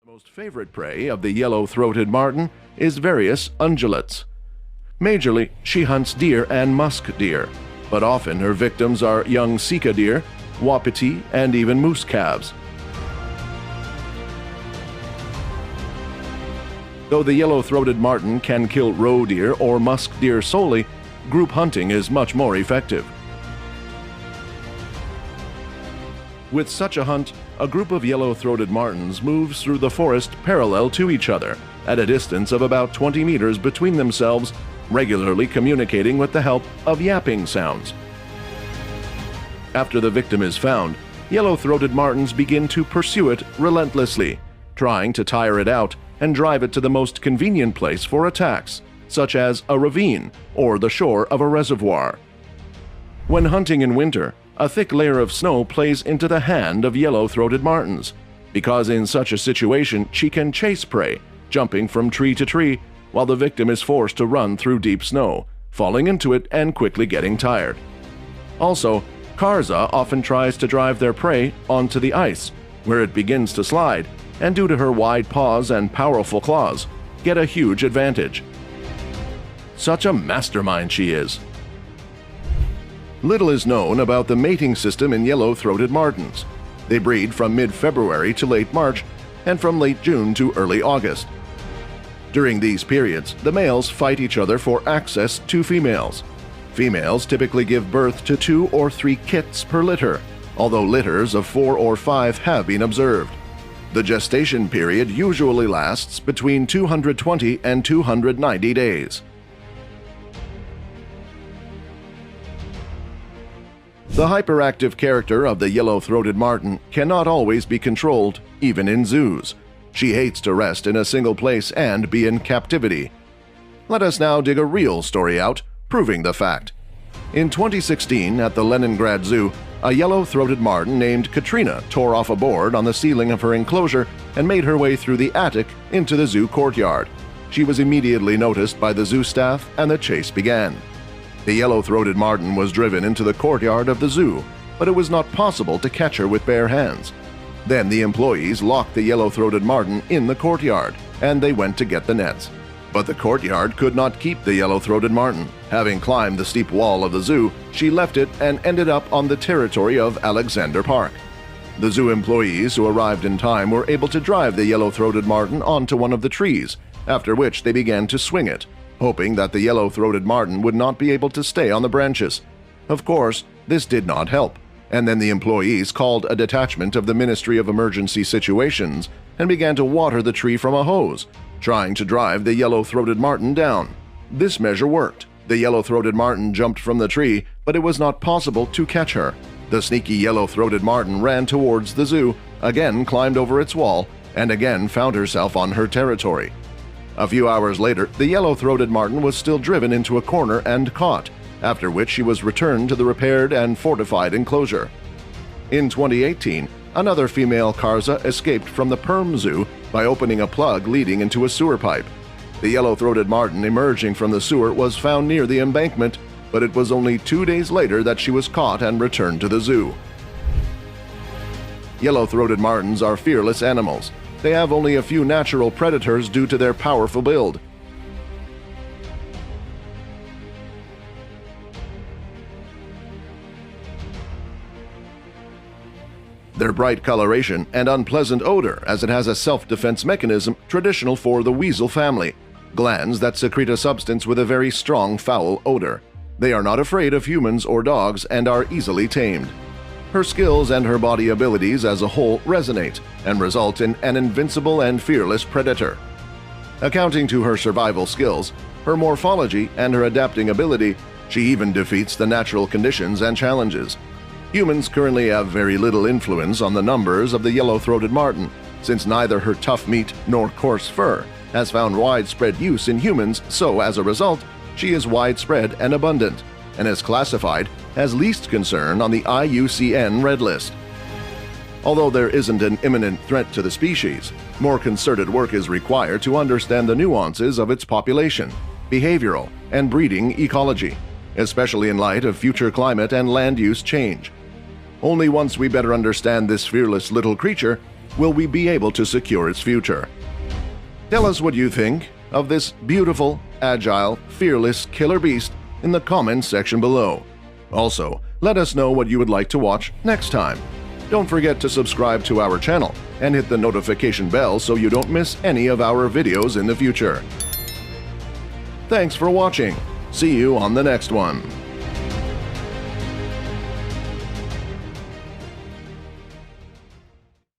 The most favorite prey of the yellow-throated marten is various ungulates. Majorly, she hunts deer and musk deer, but often her victims are young sika deer, wapiti, and even moose calves. Though the yellow-throated marten can kill roe deer or musk deer solely, group hunting is much more effective. With such a hunt, a group of yellow-throated martens moves through the forest parallel to each other, at a distance of about 20 meters between themselves, regularly communicating with the help of yapping sounds. After the victim is found, yellow-throated martens begin to pursue it relentlessly, trying to tire it out and drive it to the most convenient place for attacks, such as a ravine or the shore of a reservoir. When hunting in winter, a thick layer of snow plays into the hand of yellow-throated martens, because in such a situation she can chase prey, jumping from tree to tree, while the victim is forced to run through deep snow, falling into it and quickly getting tired. Also, Karza often tries to drive their prey onto the ice, where it begins to slide, and due to her wide paws and powerful claws, get a huge advantage. Such a mastermind she is. Little is known about the mating system in yellow-throated martens. They breed from mid-February to late March and from late June to early August. During these periods, the males fight each other for access to females. Females typically give birth to 2 or 3 kits per litter, although litters of 4 or 5 have been observed. The gestation period usually lasts between 220 and 290 days. The hyperactive character of the yellow-throated marten cannot always be controlled, even in zoos. She hates to rest in a single place and be in captivity. Let us now dig a real story out, proving the fact. In 2016, at the Leningrad Zoo, a yellow-throated marten named Katrina tore off a board on the ceiling of her enclosure and made her way through the attic into the zoo courtyard. She was immediately noticed by the zoo staff and the chase began. The yellow-throated marten was driven into the courtyard of the zoo, but it was not possible to catch her with bare hands. Then the employees locked the yellow-throated marten in the courtyard, and they went to get the nets. But the courtyard could not keep the yellow-throated marten. Having climbed the steep wall of the zoo, she left it and ended up on the territory of Alexander Park. The zoo employees who arrived in time were able to drive the yellow-throated marten onto one of the trees, after which they began to swing it, hoping that the yellow-throated marten would not be able to stay on the branches. Of course, this did not help, and then the employees called a detachment of the Ministry of Emergency Situations and began to water the tree from a hose, trying to drive the yellow-throated marten down. This measure worked. The yellow-throated marten jumped from the tree, but it was not possible to catch her. The sneaky yellow-throated marten ran towards the zoo, again climbed over its wall, and again found herself on her territory. A few hours later, the yellow-throated marten was still driven into a corner and caught, after which she was returned to the repaired and fortified enclosure. In 2018, another female Karza escaped from the Perm Zoo by opening a plug leading into a sewer pipe. The yellow-throated marten emerging from the sewer was found near the embankment, but it was only 2 days later that she was caught and returned to the zoo. Yellow-throated martens are fearless animals. They have only a few natural predators due to their powerful build. Their bright coloration and unpleasant odor, as it has a self-defense mechanism traditional for the weasel family, glands that secrete a substance with a very strong foul odor. They are not afraid of humans or dogs and are easily tamed. Her skills and her body abilities as a whole resonate and result in an invincible and fearless predator. Accounting to her survival skills, her morphology, and her adapting ability, she even defeats the natural conditions and challenges. Humans currently have very little influence on the numbers of the yellow-throated marten, since neither her tough meat nor coarse fur has found widespread use in humans, so as a result, she is widespread and abundant, and is classified as least concern on the IUCN Red List. Although there isn't an imminent threat to the species, more concerted work is required to understand the nuances of its population, behavioral, and breeding ecology, especially in light of future climate and land use change. Only once we better understand this fearless little creature will we be able to secure its future? Tell us what you think of this beautiful, agile, fearless killer beast in the comments section below. Also, let us know what you would like to watch next time. Don't forget to subscribe to our channel and hit the notification bell so you don't miss any of our videos in the future. Thanks for watching. See you on the next one.